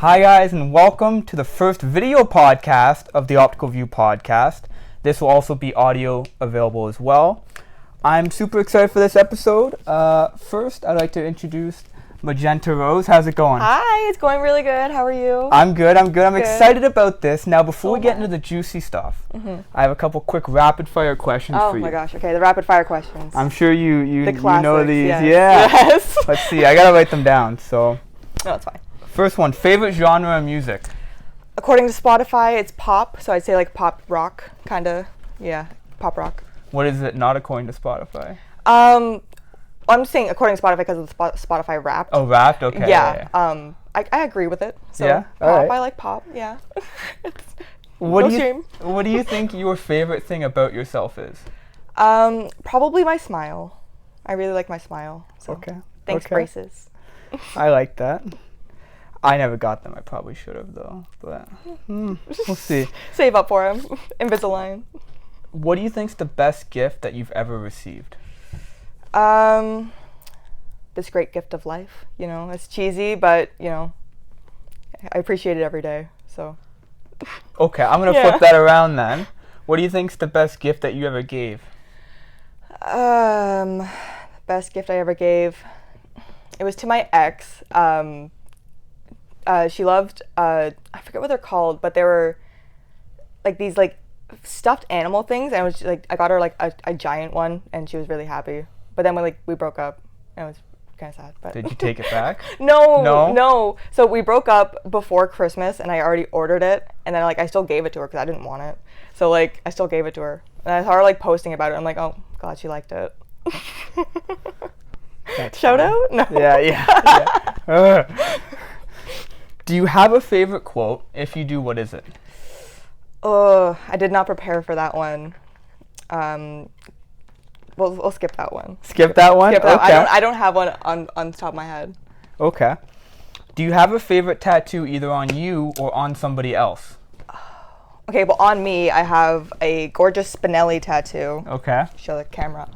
Hi guys, and welcome to the first video podcast of the Optical View podcast. This will also be audio available as well. I'm super excited for this episode. First, I'd like to introduce Magenta Rose. How's it going? Hi, it's going really good. How are you? I'm good. I'm excited about this. Now, before we get into the juicy stuff, I have a couple quick rapid fire questions for you. Oh my gosh, okay, the rapid fire questions. I'm sure you classics, know these. yes. Yeah. Yes. Let's see. I gotta write them down. So. No, it's fine. First one, favorite genre of music? According to Spotify, it's pop, so I'd say like pop rock, kind of. Yeah, pop rock. What is it not according to Spotify? I'm just saying according to Spotify because of the Spotify Wrapped. Oh, Wrapped? Okay. Yeah. I agree with it. So yeah? pop, right. I like pop, yeah. What no do you think your favorite thing about yourself is? Probably my smile. I really like my smile. So Okay. Thanks, okay. braces. I like that. I never got them. I probably should have, though. But we'll see. Save up for him. Invisalign. What do you think's the best gift that you've ever received? This great gift of life. You know, it's cheesy, but, you know, I appreciate it every day, so. Okay, I'm going to flip that around then. What do you think's the best gift that you ever gave? Best gift I ever gave, it was to my ex. She loved, I forget what they're called, but they were like these like stuffed animal things, and I was like, I got her like a giant one, and she was really happy. But then we broke up, and it was kind of sad. But did you take it back? No. So we broke up before Christmas, and I already ordered it, and then like I still gave it to her because I didn't want it. So like I still gave it to her, and I saw her like posting about it. I'm like, oh God, she liked it. Shout out? No. Yeah. Do you have a favorite quote? If you do, what is it? Oh, I did not prepare for that one. We'll skip that one. Skip that one? Skip that okay. I don't have one on the top of my head. Okay. Do you have a favorite tattoo either on you or on somebody else? Okay, well, on me, I have a gorgeous Spinelli tattoo. Okay. Show the camera.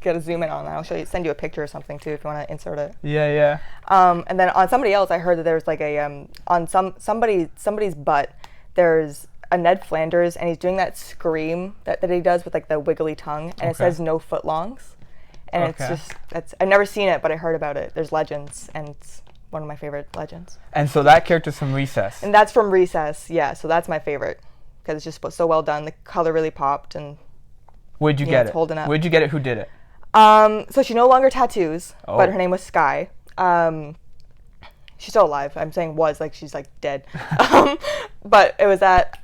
Gotta zoom in on that. I'll send you a picture or something too if you want to insert it. Yeah. And then on somebody else, I heard that there's like a on somebody's butt, there's a Ned Flanders, and he's doing that scream that he does with like the wiggly tongue, and it says no footlongs, and it's I've never seen it, but I heard about it. There's Legends, and it's one of my favorite Legends. And so that character's from Recess. And that's from Recess, yeah. So that's my favorite because it's just so well done. The color really popped, and where'd you get it? Holding up. Where'd you get it? Who did it? So she no longer tattoos, but her name was Sky. She's still alive. I'm saying was, like she's like dead. But it was at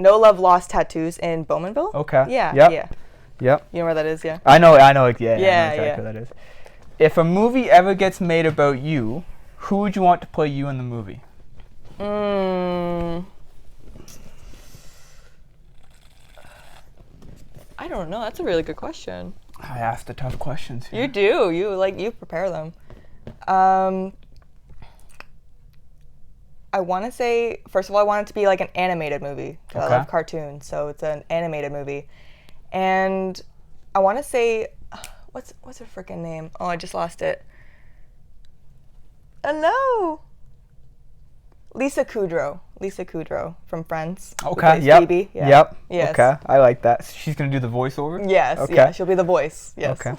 No Love Lost Tattoos in Bowmanville. Okay. Yeah. Yep. You know where that is, yeah? I know. Yeah, I know exactly where that is. If a movie ever gets made about you, who would you want to play you in the movie? I don't know. That's a really good question. I ask the tough questions here. You do. You prepare them. I want to say, first of all, I want it to be like an animated movie. Okay. I love cartoons, so it's an animated movie. And I want to say, what's her freaking name? Oh, I just lost it. Oh no. Lisa Kudrow from Friends. Okay. Yep. Phoebe. Yeah. Yep. Yes. Okay. I like that. She's gonna do the voiceover. Yes. Okay. Yeah. She'll be the voice. Yes. Okay.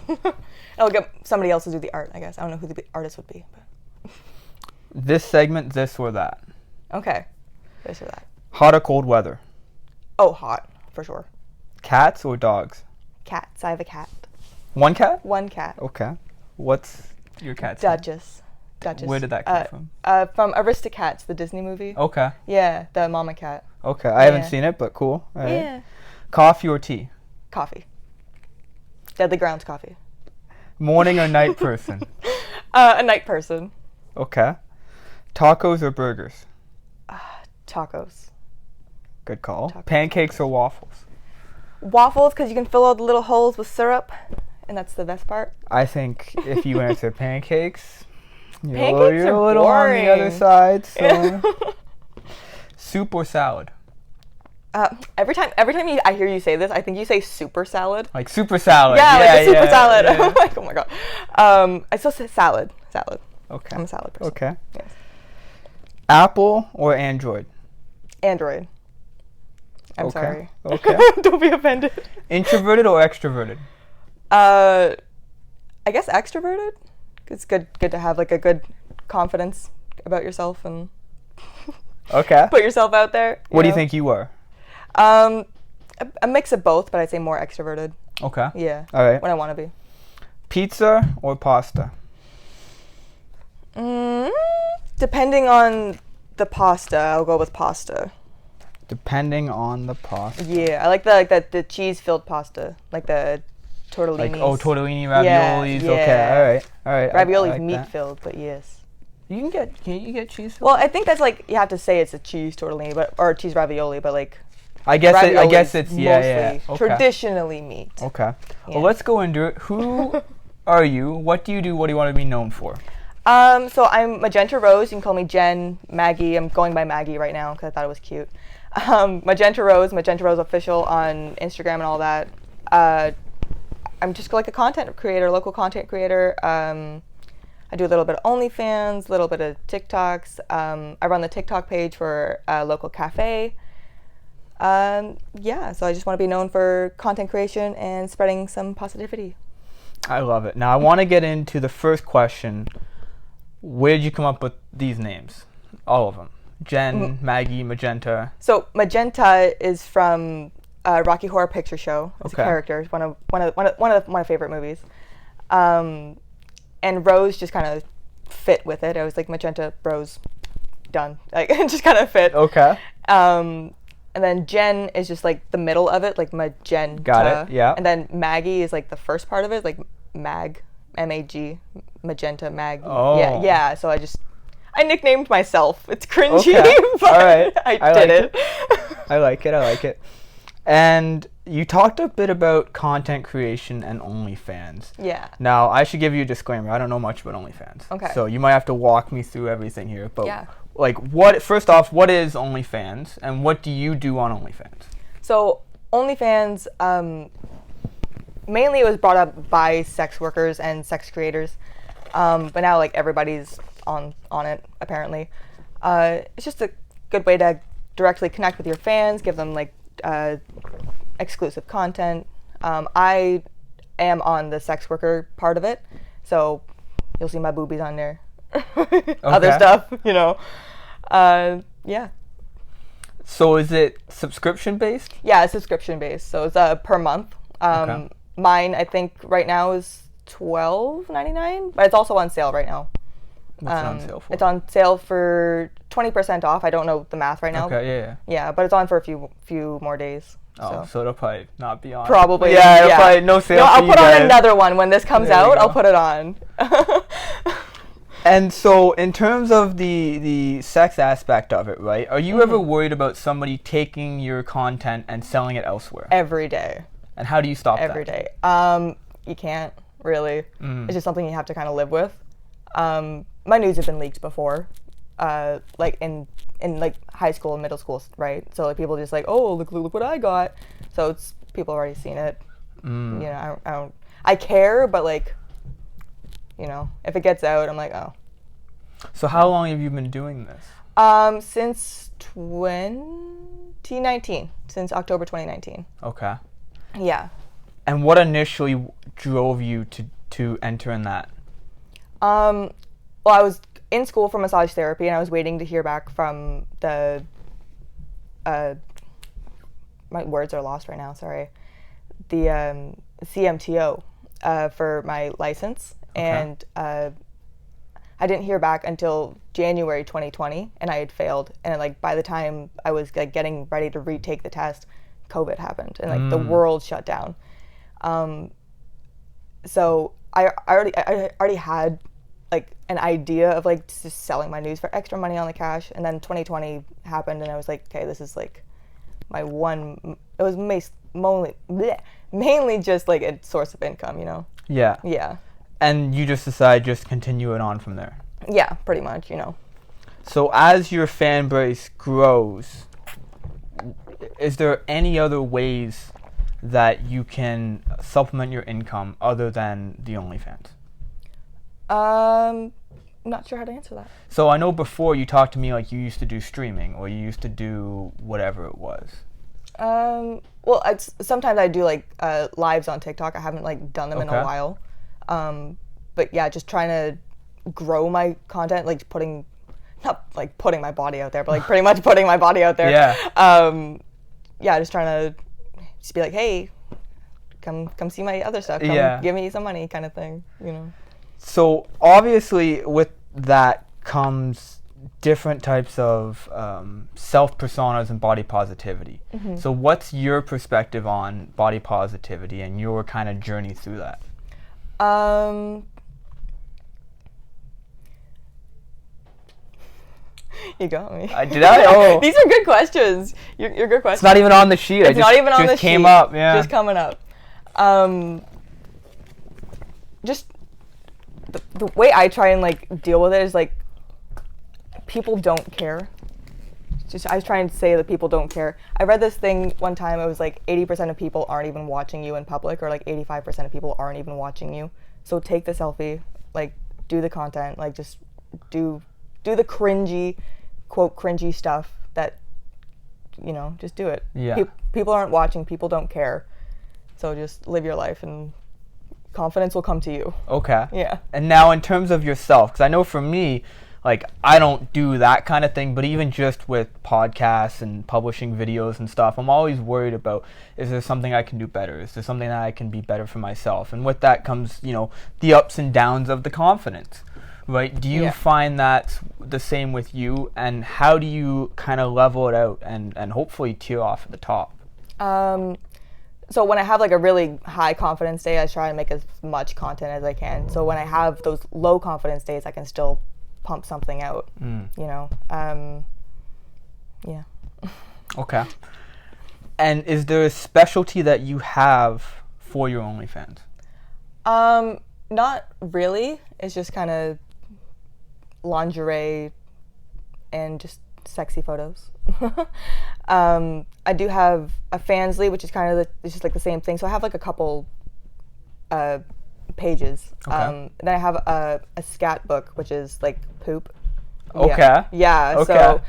I'll get somebody else to do the art. I guess I don't know who the artist would be. But. This segment, this or that. Okay. This or that. Hot or cold weather? Oh, hot for sure. Cats or dogs? Cats. I have a cat. One cat? One cat. Okay. What's your cat's name? Duchess. Where did that come from? From Aristocats, the Disney movie. Okay. Yeah, the mama cat. Okay, I haven't seen it, but cool. All right. Yeah. Coffee or tea? Coffee. Deadly Grounds coffee. Morning or night person? A night person. Okay. Tacos or burgers? Tacos. Good call. Tacos. Pancakes or waffles? Waffles, because you can fill all the little holes with syrup, and that's the best part. I think if you answer pancakes, you're are a little boring. on the other side. So. Soup or salad? Every time I hear you say this, I think you say super salad. Like super salad. Yeah, like a super salad. Yeah. I'm like, oh my god. I still say salad. Okay. I'm a salad person. Okay. Yes. Apple or Android? Android. I'm Okay. sorry. Okay. Don't be offended. Introverted or extroverted? I guess extroverted. It's good to have like a good confidence about yourself and Okay. put yourself out there. What do you think you are? A mix of both, but I'd say more extroverted. Okay. Yeah. All right. When I want to be. Pizza or pasta? Depending on the pasta, I'll go with pasta. Depending on the pasta. Yeah, I like the cheese-filled pasta, like the tortellinis. Like, tortellini, raviolis. Yeah. Okay, all right. Ravioli's I like that. meat-filled, but yes. Can you get cheese? Well, I think that's like you have to say it's a cheese tortellini, or cheese ravioli, but like. I guess Ravioli's it's mostly Okay. traditionally meat. Okay. Yeah. Well, let's go into it. Who are you? What do you do? What do you want to be known for? So I'm Magenta Rose. You can call me Jen, Maggie. I'm going by Maggie right now because I thought it was cute. Magenta Rose Official on Instagram and all that. I'm just like a content creator, local content creator. I do a little bit of OnlyFans, a little bit of TikToks. I run the TikTok page for a local cafe. So I just want to be known for content creation and spreading some positivity. I love it. Now, I want to get into the first question. Where did you come up with these names? All of them. Jen, Maggie, Magenta. So Magenta is from Rocky Horror Picture Show. It's a character. It's one of my favorite movies. And Rose just kind of fit with it. I was like Magenta, Rose, done. Like it just kind of fit. Okay. And then Jen is just like the middle of it, like Magenta. Got it. Yeah. And then Maggie is like the first part of it, like Mag, M-A-G, Magenta, Mag. Oh. Yeah. So I nicknamed myself. It's cringy, Okay. but All right. I did it. I like it. And you talked a bit about content creation and OnlyFans. Yeah. Now, I should give you a disclaimer. I don't know much about OnlyFans. Okay. So you might have to walk me through everything here. But Yeah. First off, what is OnlyFans and what do you do on OnlyFans? So OnlyFans, mainly it was brought up by sex workers and sex creators. But now like everybody's on it apparently. It's just a good way to directly connect with your fans, give them like exclusive content. I am on the sex worker part of it, so you'll see my boobies on there. Other stuff, yeah. So is it subscription based? Yeah, it's subscription based, so it's per month. Mine I think right now is $12.99, but it's also on sale right now. What's it on sale for? It's on sale for 20% off. I don't know the math right now. Okay, yeah. Yeah, but it's on for a few more days. Oh, so it'll probably not be on. Probably. Yeah, it'll probably no sale. No, for I'll you put guys. on another one when this comes out. I'll put it on. And so, in terms of the sex aspect of it, right? Are you ever worried about somebody taking your content and selling it elsewhere? Every day. And how do you stop Every that? day. You can't really. It's just something you have to kind of live with. My nudes have been leaked before, like in like high school and middle school, right? So like people just like, oh, look what I got. So it's people already seen it. I care, but like, if it gets out, I'm like, oh. So how long have you been doing this? Since 2019, since October 2019. Okay. Yeah. And what initially drove you to enter in that? Well, I was in school for massage therapy, and I was waiting to hear back from the. My words are lost right now. Sorry. The CMTO for my license, and I didn't hear back until January 2020, and I had failed. And like by the time I was like getting ready to retake the test, COVID happened, and like the world shut down. So I already had like an idea of like just selling my nudes for extra money on the cash, and then 2020 happened, and I was like, okay, this is like my one. It was mainly just like a source of income, Yeah. Yeah. And you just decide just continue it on from there. Yeah, pretty much, So as your fan base grows, is there any other ways that you can supplement your income other than the OnlyFans? not sure how to answer that. So I know before you talked to me like you used to do streaming or you used to do whatever it was. Well, sometimes I do like lives on TikTok. I haven't like done them in a while. But yeah, just trying to grow my content, like not like putting my body out there, but like pretty much putting my body out there. Yeah. Yeah, just trying to just be like, hey, come see my other stuff. Come give me some money, kind of thing. You know. So obviously, with that comes different types of self personas and body positivity. Mm-hmm. So what's your perspective on body positivity and your kind of journey through that? You got me. Did I? Oh. These are good questions. You're good questions. It's not even on the sheet. It's not even on the sheet. Just came up. Yeah. Just coming up. Just the way I try and like deal with it is like people don't care. I try and say that people don't care. I read this thing one time. It was like 80% of people aren't even watching you in public, or like 85% of people aren't even watching you. So take the selfie, like do the content, like just do the cringy, quote cringy stuff that, you know, just do it. Yeah. People aren't watching. People don't care. So just live your life and confidence will come to you. Okay. Yeah. And now in terms of yourself, because I know for me, like I don't do that kind of thing, but even just with podcasts and publishing videos and stuff, I'm always worried about, is there something I can do better? Is there something that I can be better for myself? And with that comes, you know, the ups and downs of the confidence, right? Do you find that's the same with you? And how do you kind of level it out and hopefully tear off at the top? So when I have like a really high confidence day, I try to make as much content as I can. So when I have those low confidence days, I can still pump something out, you know. Yeah. Okay. And is there a specialty that you have for your OnlyFans? Not really. It's just kind of lingerie and just sexy photos. I do have a Fansly, which is kind of it's just like the same thing. So I have like a couple pages. Okay. Then I have a scat book, which is like poop. Okay. Yeah. Okay.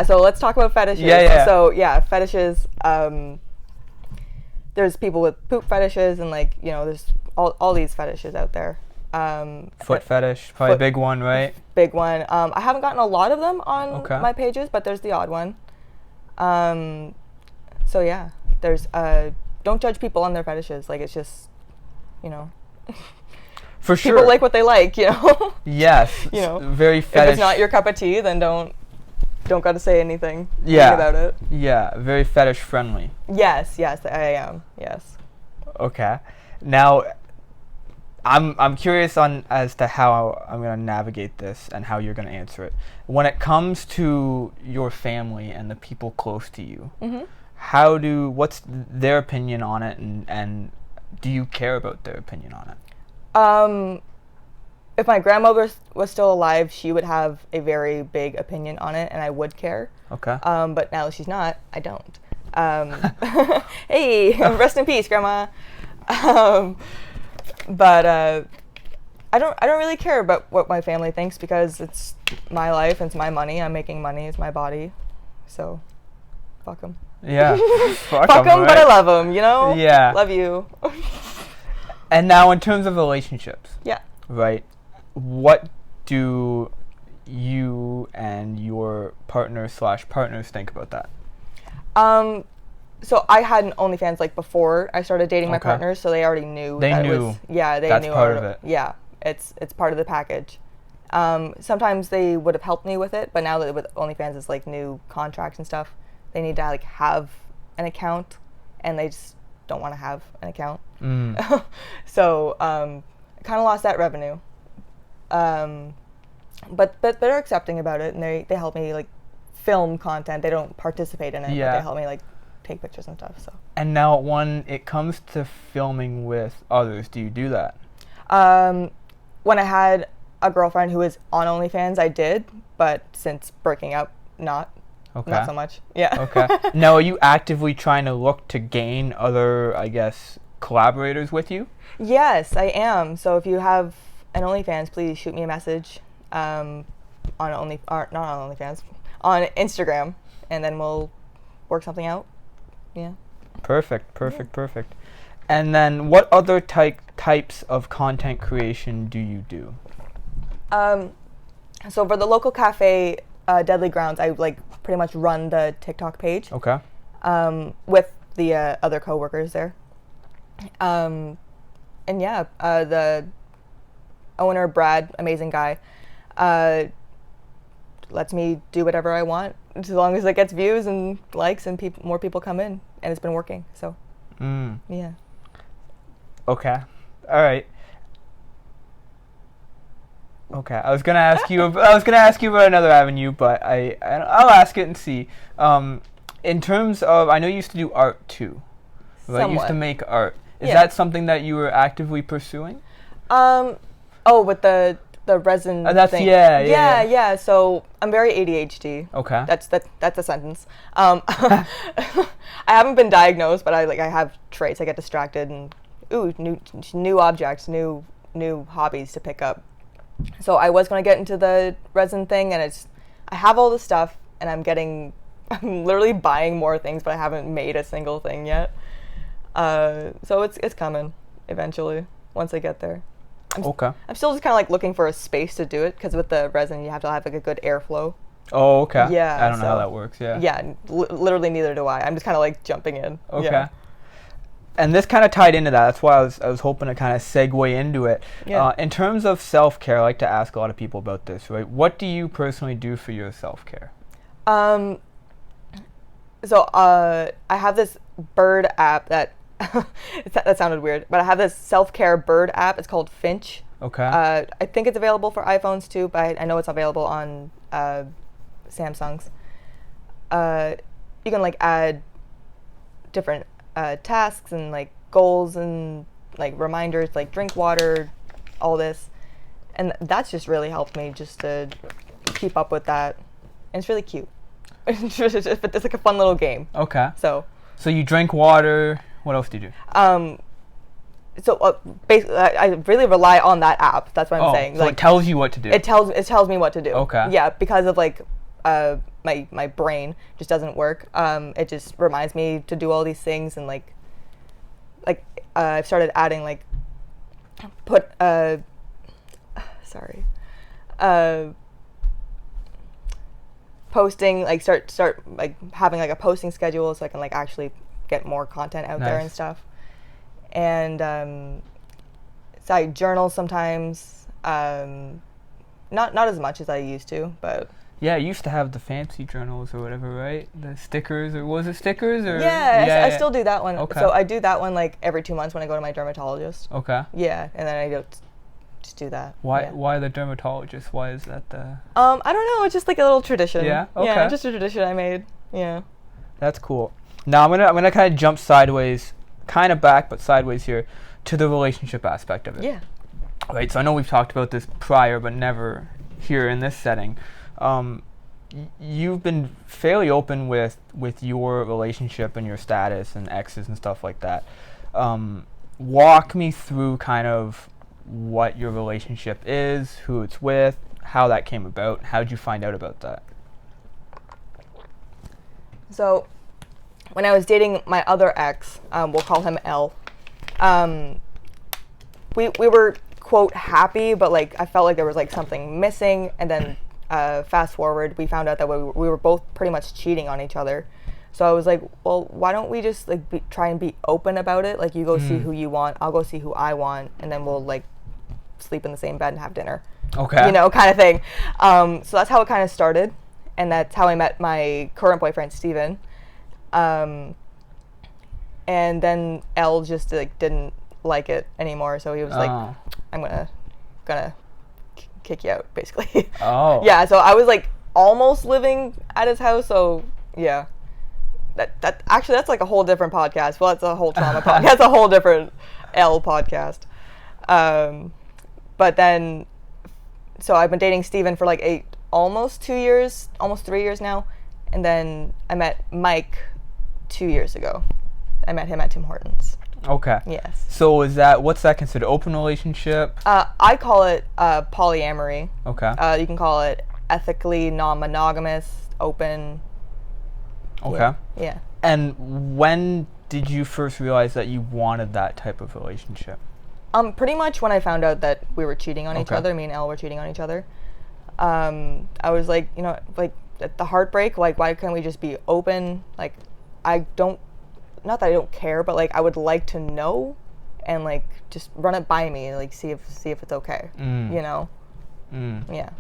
So let's talk about fetishes. Yeah. So yeah, fetishes. There's people with poop fetishes, and like, you know, there's all these fetishes out there. Foot fetish, probably a big one, right? Big one. I haven't gotten a lot of them on my pages, but there's the odd one. So yeah, there's don't judge people on their fetishes. Like, it's just, you know, for sure, people like what they like, you know. Yes. You know, very fetish. If it's not your cup of tea, then don't got to say anything about it. Yeah, very fetish friendly. Yes, I am. Yes. Okay. Now, I'm curious as to how I'm going to navigate this and how you're going to answer it. When it comes to your family and the people close to you, what's their opinion on it, and do you care about their opinion on it? If my grandmother was still alive, she would have a very big opinion on it, and I would care. Okay. But now that she's not, I don't. Hey, rest in peace, Grandma. But I don't really care about what my family thinks, because it's my life, it's my money, I'm making money, it's my body, so fuck them. Yeah, fuck them, right? But I love them, you know. Yeah, love you. And now, in terms of relationships, right? What do you and your partner/partners think about that? So I had an OnlyFans like before I started dating my partners, so they already knew. They that knew. It was, yeah, they that's knew. That's part of it. Yeah, it's part of the package. Sometimes they would have helped me with it, but now that with OnlyFans is like new contracts and stuff, they need to like have an account, and they just don't want to have an account. So kind of lost that revenue. But they're accepting about it, and they help me like film content. They don't participate in it, but they help me like take pictures and stuff. So. And now, when it comes to filming with others, do you do that? When I had a girlfriend who was on OnlyFans, I did, but since breaking up, not so much. Yeah. Okay. Now, are you actively trying to look to gain other, I guess, collaborators with you? Yes, I am. So if you have an OnlyFans, please shoot me a message. not on OnlyFans, on Instagram, and then we'll work something out. Yeah. Perfect. And then what other types of content creation do you do? So for the local cafe, Deadly Grounds, I like pretty much run the TikTok page. Okay. With the other coworkers there. And yeah, the owner, Brad, amazing guy, lets me do whatever I want as long as it gets views and likes and more people come in, and it's been working. So yeah. Okay. All right. Okay. I was gonna ask you about another avenue, but I'll ask it and see. In terms of, I know you used to do art too. Right? You used to make art. Is that something that you were actively pursuing? With the resin thing. Yeah. So I'm very ADHD. Okay. That's a sentence. I haven't been diagnosed, but I have traits. I get distracted and new objects, new hobbies to pick up. So I was going to get into the resin thing, and I have all the stuff, and I'm literally buying more things, but I haven't made a single thing yet. So it's coming eventually once I get there. I'm still just kind of like looking for a space to do it, because with the resin you have to have like a good airflow. Oh, okay. Yeah. I don't know how that works. Yeah. Yeah. Literally, neither do I. I'm just kind of like jumping in. Okay. Yeah. And this kind of tied into that. That's why I was hoping to kind of segue into it. Yeah. In terms of self-care, I like to ask a lot of people about this. Right? What do you personally do for your self-care? So I have this bird app that that sounded weird, but I have this self-care bird app. It's called Finch. Okay. I think it's available for iPhones too, but I know it's available on Samsungs. You can like add different tasks and like goals and like reminders, like drink water, all this, and that's just really helped me just to keep up with that. And it's really cute. It's like a fun little game. Okay. So you drink water. What else do you do? So basically, I really rely on that app. That's what I'm saying. So it tells you what to do. It tells me what to do. Okay. Yeah, because of like my brain just doesn't work. It just reminds me to do all these things, and like I've started adding like posting, like start like having like a posting schedule so I can like actually get more content out there and stuff. And so I journal sometimes, not as much as I used to, but yeah, I used to have the fancy journals or whatever, right? The stickers, or was it stickers? Or I still do that one. Okay. So I do that one like every 2 months when I go to my dermatologist. Okay. Yeah, and then I just do that. Why the dermatologist? Why is that the? I don't know. It's just like a little tradition. Yeah. Okay. Yeah, just a tradition I made. Yeah. That's cool. Now I'm gonna kind of jump sideways, kind of back but sideways here, to the relationship aspect of it. Yeah. Right. So I know we've talked about this prior, but never here in this setting. You've been fairly open with your relationship and your status and exes and stuff like that. Walk me through kind of what your relationship is, who it's with, how that came about. How'd you find out about that? So when I was dating my other ex, we'll call him L, we were, quote, happy, but like I felt like there was like something missing. And then fast forward, we found out that we were both pretty much cheating on each other. So I was like, well, why don't we just like try and be open about it? Like you go see who you want, I'll go see who I want, and then we'll like sleep in the same bed and have dinner. Okay. You know, kind of thing. So that's how it kind of started, and that's how I met my current boyfriend, Steven. And then L just like didn't like it anymore, so he was like, I'm gonna kick you out, basically. Oh. Yeah, so I was like almost living at his house, so yeah. That actually, that's like a whole different podcast. Well, that's a whole trauma podcast. That's a whole different L podcast. But then, so I've been dating Steven for like almost 2 years, almost 3 years now. And then I met Mike 2 years ago. I met him at Tim Hortons. Okay. Yes. So what's that considered? Open relationship? I call it polyamory. Okay. You can call it ethically non-monogamous, open. Okay. Yeah. And when did you first realize that you wanted that type of relationship? Pretty much when I found out that we were cheating on each other, me and Elle were cheating on each other. I was like, like the heartbreak, like why can't we just be open? Like not that I don't care, but like I would like to know and like just run it by me and like see if it's okay. Yeah.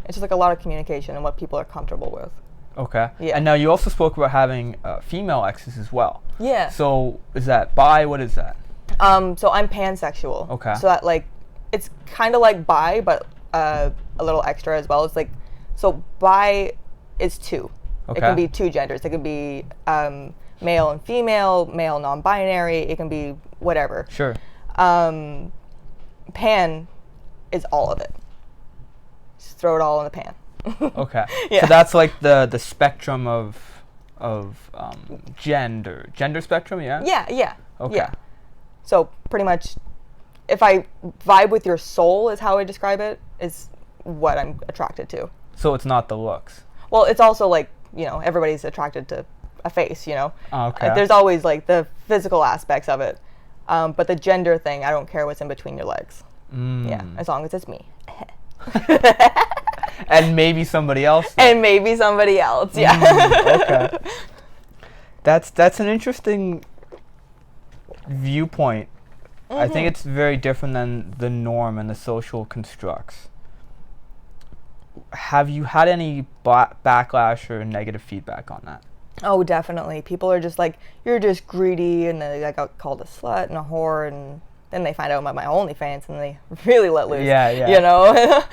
It's just like a lot of communication and what people are comfortable with. Okay. Yeah. And now you also spoke about having female exes as well. Yeah. So is that bi? What is that? So I'm pansexual. Okay. So that like it's kind of like bi, but a little extra as well. It's like so bi is two. Okay. It can be two genders. It can be male and female, male non-binary. It can be whatever. Sure. Pan is all of it. Just throw it all in the pan. Okay. Yeah. So that's like the spectrum of gender spectrum, yeah? Yeah. Okay. Yeah. So pretty much, if I vibe with your soul, is how I describe it, is what I'm attracted to. So it's not the looks. Well, it's also like, everybody's attracted to a face, Okay. There's always like the physical aspects of it. But the gender thing, I don't care what's in between your legs. Yeah, as long as it's me. And maybe somebody else. And maybe somebody else, yeah. Okay. That's an interesting viewpoint. I think it's very different than the norm and the social constructs. Have you had any backlash or negative feedback on that? Oh, definitely. People are just like, you're just greedy, and then I got called a slut and a whore, and then they find out about my OnlyFans, and they really let loose. Yeah.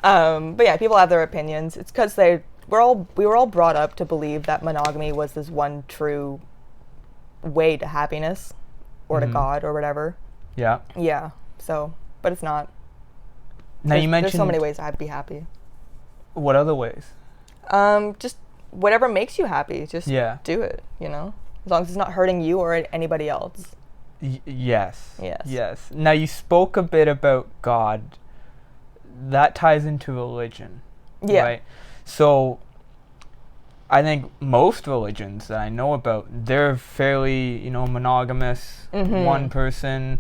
But yeah, people have their opinions. It's because we were all brought up to believe that monogamy was this one true way to happiness, or to God, or whatever. Yeah. Yeah. So, but it's not. Now you mentioned there's so many ways to be happy. What other ways? Just whatever makes you happy. Just do it. As long as it's not hurting you or anybody else. Yes. Now you spoke a bit about God. That ties into religion. Yeah. Right? So I think most religions that I know about, they're fairly, monogamous, one person,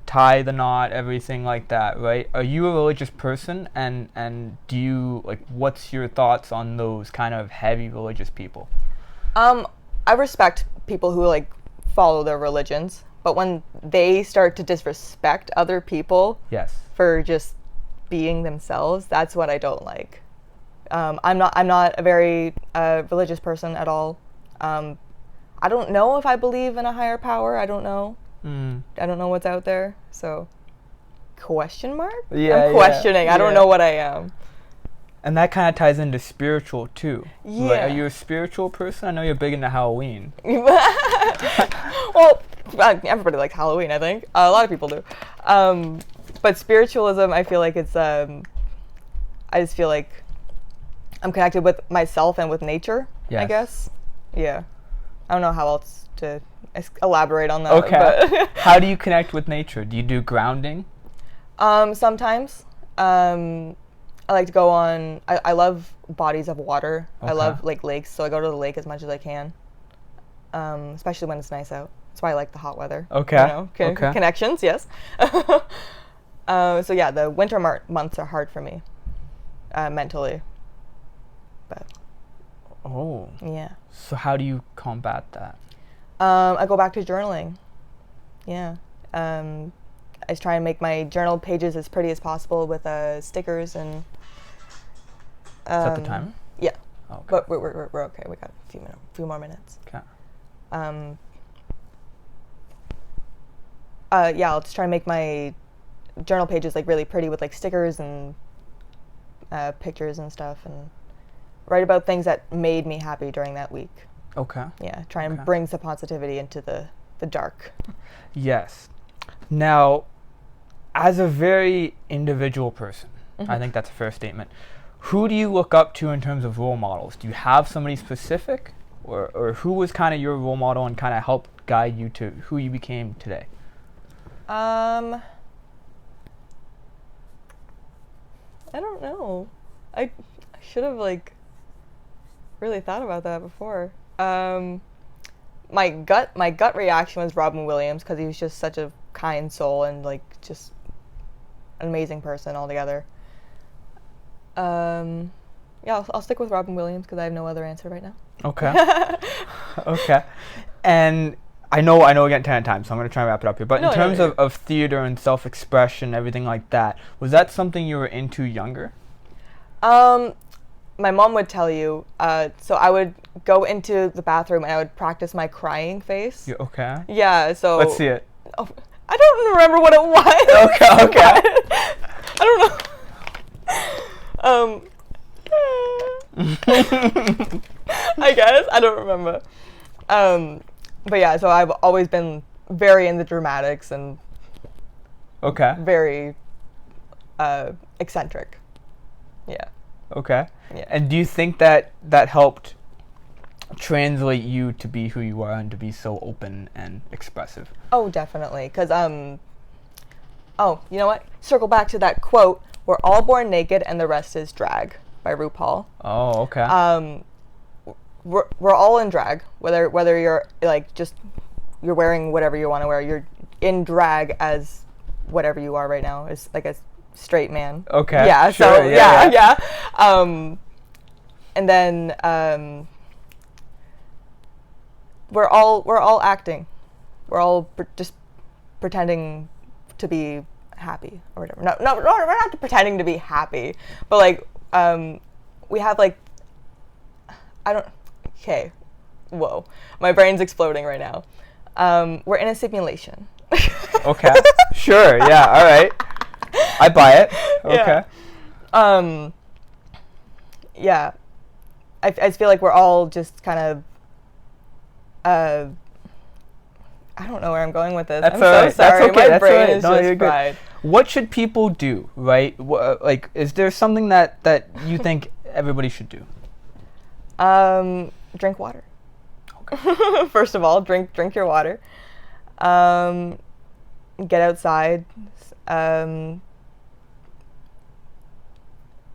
tie the knot, everything like that, right? Are you a religious person, and do you, like, what's your thoughts on those kind of heavy religious people? I respect people who like follow their religions, but when they start to disrespect other people for just being themselves, that's what I don't like. I'm not a very religious person at all. I don't know if I believe in a higher power. I don't know. I don't know what's out there. So, question mark? Yeah, I'm questioning. I don't know what I am. And that kind of ties into spiritual too. Yeah. Like, are you a spiritual person? I know you're big into Halloween. Well, everybody likes Halloween, I think. A lot of people do. But spiritualism, I feel like it's, I just feel like I'm connected with myself and with nature, I guess. Yeah. I don't know how else to elaborate on that. Okay. But How do you connect with nature? Do you do grounding? Sometimes. I like to go on, I love bodies of water. Okay. I love like lakes, so I go to the lake as much as I can. Especially when it's nice out. That's why I like the hot weather. Okay. Connections, yes. So yeah, the winter months are hard for me, mentally. But yeah. So how do you combat that? I go back to journaling. Yeah. I try and make my journal pages as pretty as possible with stickers and. Is that the timer? Yeah. Oh, okay. But we're okay. We got a few more minutes. Okay. Yeah, I'll just try and make my journal pages like really pretty with like stickers and pictures and stuff, and write about things that made me happy during that week. Okay. Yeah, try and bring some positivity into the dark. Yes. Now, as a very individual person, I think that's a fair statement. Who do you look up to in terms of role models? Do you have somebody specific, or who was kind of your role model and kind of helped guide you to who you became today? I don't know. I should have like really thought about that before. My gut reaction was Robin Williams, because he was just such a kind soul and like just an amazing person altogether. Yeah, I'll stick with Robin Williams because I have no other answer right now. Okay. Okay. And I know again 10 times, so I'm going to try and wrap it up here. But in terms of theater and self-expression, everything like that, was that something you were into younger? My mom would tell you, so I would go into the bathroom and I would practice my crying face. Okay. Yeah, so... Let's see it. Oh, I don't remember what it was. Okay. I don't know. I guess. I don't remember. But yeah, so I've always been very into dramatics and very eccentric. Yeah. Okay. Yeah. And do you think that helped translate you to be who you are and to be so open and expressive? Oh, definitely. Because, oh, you know what? Circle back to that quote, "We're all born naked and the rest is drag," by RuPaul. Oh, okay. We're all in drag, whether you're like just you're wearing whatever you want to wear. You're in drag as whatever you are right now, as like a straight man. Okay. Yeah. Sure, So yeah. And then we're all acting. We're all just pretending to be happy or whatever. No, we're not pretending to be happy, but like we have like okay, whoa, my brain's exploding right now. We're in a simulation. Okay. Sure. Yeah. All right. I buy it. Okay. Yeah. Yeah. I feel like we're all just kind of. I don't know where I'm going with this. I'm so sorry. That's okay. My brain is no, just fried. What should people do, right? Like, is there something that you think everybody should do? Drink water. Okay. First of all, drink your water. Get outside. I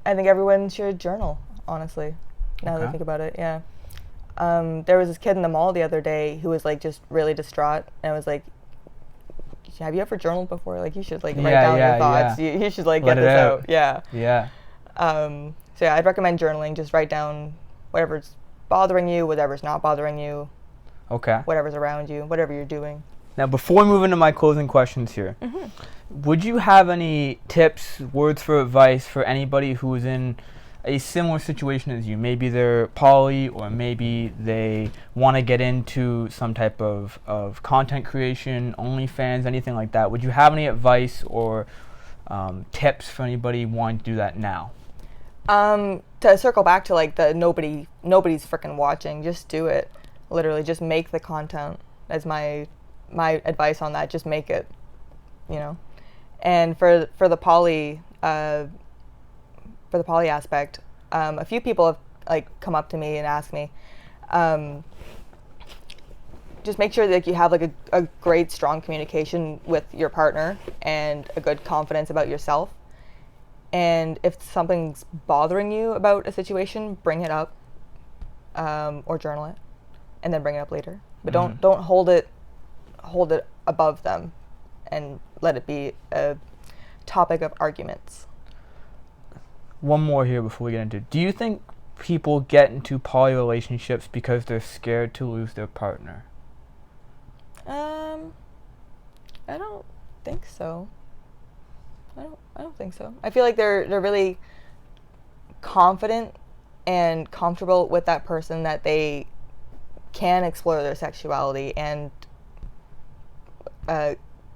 think everyone should journal, honestly, now that I think about it, yeah. There was this kid in the mall the other day who was like just really distraught, and I was like, have you ever journaled before? Like, you should like write down your thoughts. Yeah. You should like get this out. Yeah. Yeah. So yeah, I'd recommend journaling. Just write down whatever's bothering you, whatever's not bothering you. Okay. Whatever's around you, whatever you're doing. Now, before we move into my closing questions here, would you have any tips, words for advice for anybody who is in a similar situation as you? Maybe they're poly, or maybe they want to get into some type of content creation, OnlyFans, anything like that. Would you have any advice or tips for anybody wanting to do that now? To circle back to like the nobody's freaking watching, just do it. Literally, just make the content. As my advice on that. Just make it, you know. And for the poly aspect, a few people have like come up to me and asked me, just make sure that you have like a great strong communication with your partner and a good confidence about yourself. And if something's bothering you about a situation, bring it up, or journal it, and then bring it up later. But don't hold it above them and let it be a topic of arguments. One more here before we get into it. Do you think people get into poly relationships because they're scared to lose their partner? I don't think so. I don't think so. I feel like they're really confident and comfortable with that person, that they can explore their sexuality and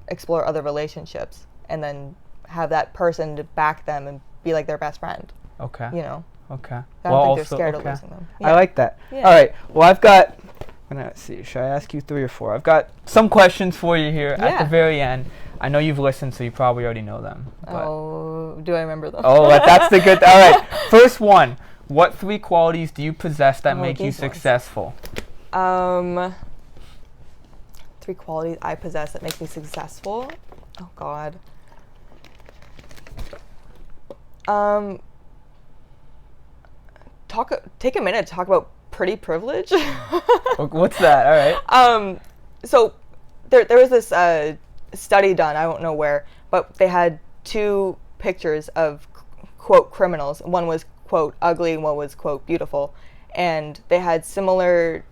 explore other relationships, and then have that person to back them and be like their best friend. Okay. You know. Okay. I don't think they're scared of losing them. Yeah. I like that. Yeah. All right. Well, I've got. I'm gonna see. Should I ask you 3 or 4? I've got some questions for you here at the very end. I know you've listened, so you probably already know them. Oh, do I remember them? Oh, that's the good. All right. First one. What 3 qualities do you possess that make you successful? 3 qualities I possess that makes me successful. Oh God. Take a minute to talk about pretty privilege. What's that? All right. So there was this study done, I don't know where, but they had 2 pictures of quote criminals. One was quote ugly and one was quote beautiful, and they had similar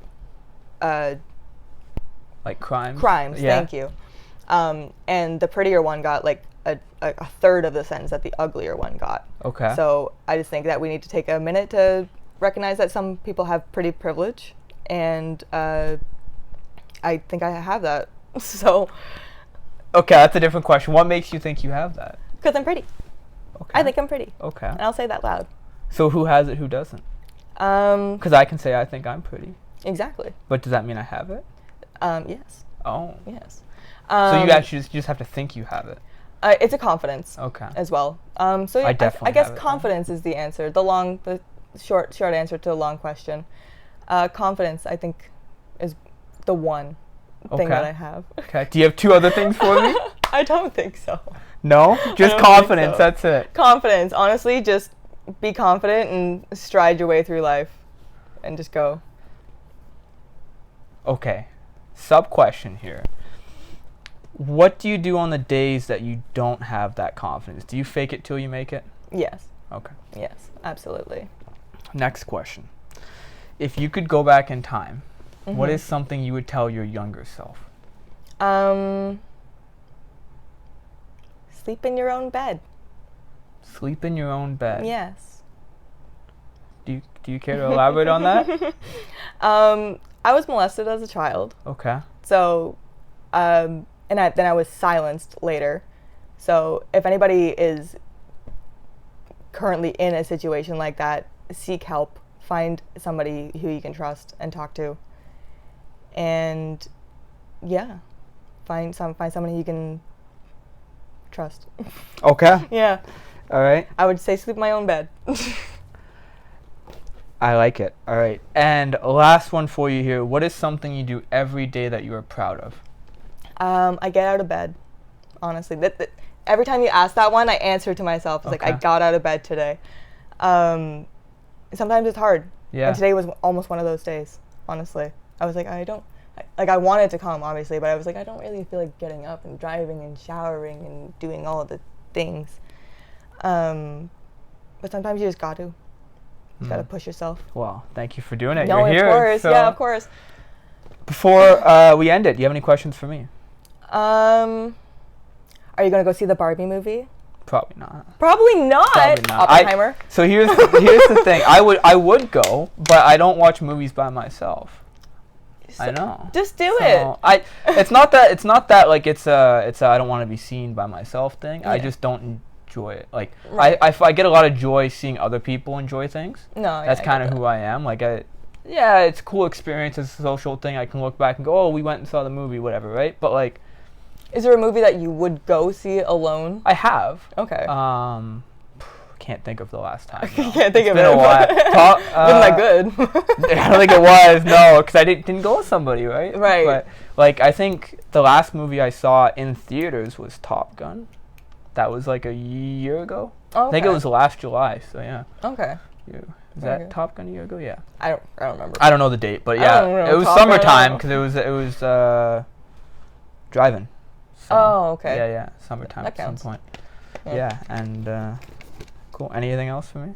like crimes. Yeah. Thank you. And the prettier one got like a third of the sentence that the uglier one got. Okay. So I just think that we need to take a minute to recognize that some people have pretty privilege, and I think I have that. So. Okay, that's a different question. What makes you think you have that? Because I'm pretty. Okay. I think I'm pretty. Okay. And I'll say that loud. So who has it, who doesn't? Because I can say I think I'm pretty. Exactly. But does that mean I have it? Yes. Oh. Yes. So you actually just have to think you have it. It's a confidence. Okay. As well. So yeah, I guess confidence is the answer. The short answer to a long question. Confidence, I think, is the one thing that I have. Okay. Do you have 2 other things for me? I don't think so. No? Just confidence, that's it. Confidence. Honestly, just be confident and stride your way through life and just go. Okay. Sub-question here. What do you do on the days that you don't have that confidence? Do you fake it till you make it? Yes. Okay. Yes, absolutely. Next question. If you could go back in time, what is something you would tell your younger self? Sleep in your own bed. Sleep in your own bed? Yes. Do you care to elaborate on that? I was molested as a child. Okay. So, then I was silenced later. So if anybody is currently in a situation like that, seek help. Find somebody who you can trust and talk to. And yeah, find somebody you can trust. Okay. Yeah. All right. I would say sleep in my own bed. I like it. All right. And last one for you here. What is something you do every day that you are proud of? I get out of bed. Honestly, every time you ask that one, I answer to myself. It's like, I got out of bed today. Sometimes it's hard. Yeah. And today was almost one of those days, honestly. I was like, I wanted to come, obviously, but I was like, I don't really feel like getting up and driving and showering and doing all of the things. But sometimes you just got to. You just got to push yourself. Well, thank you for doing it. No, You're here. Of course. So yeah, of course. Before we end it, do you have any questions for me? Are you going to go see the Barbie movie? Probably not. Probably not. Oppenheimer. So here's the thing. I would go, but I don't watch movies by myself. So I know. Just do it. It's not that like it's a I don't want to be seen by myself thing. Yeah. I just don't enjoy it. Like I get a lot of joy seeing other people enjoy things. No, that's kind of who I am. Like it's a cool experience. It's a social thing. I can look back and go, oh, we went and saw the movie, whatever, right? But like. Is there a movie that you would go see alone? I have. Okay. Can't think of the last time. No. Can't think it's of been it. A while. Wasn't that good? I don't think it was. No, because I didn't go with somebody, right? Right. But like, I think the last movie I saw in theaters was Top Gun. That was like a year ago. Oh, okay. I think it was last July. So yeah. Okay. Is that Top Gun a year ago? Yeah. I don't remember. I don't know the date, but yeah, it was summertime because it was driving. So, oh, okay. Yeah, summertime at some point. Yeah, and cool. Anything else for me?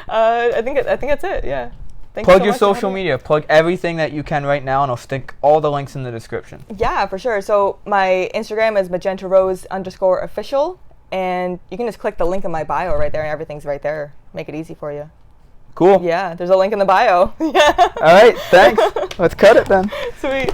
I think that's it. Yeah. Plug your social media. Plug everything that you can right now, and I'll stick all the links in the description. Yeah, for sure. So my Instagram is MagentaRose_official, and you can just click the link in my bio right there, and everything's right there. Make it easy for you. Cool. Yeah, there's a link in the bio. Yeah. All right. Thanks. Let's cut it then. Sweet.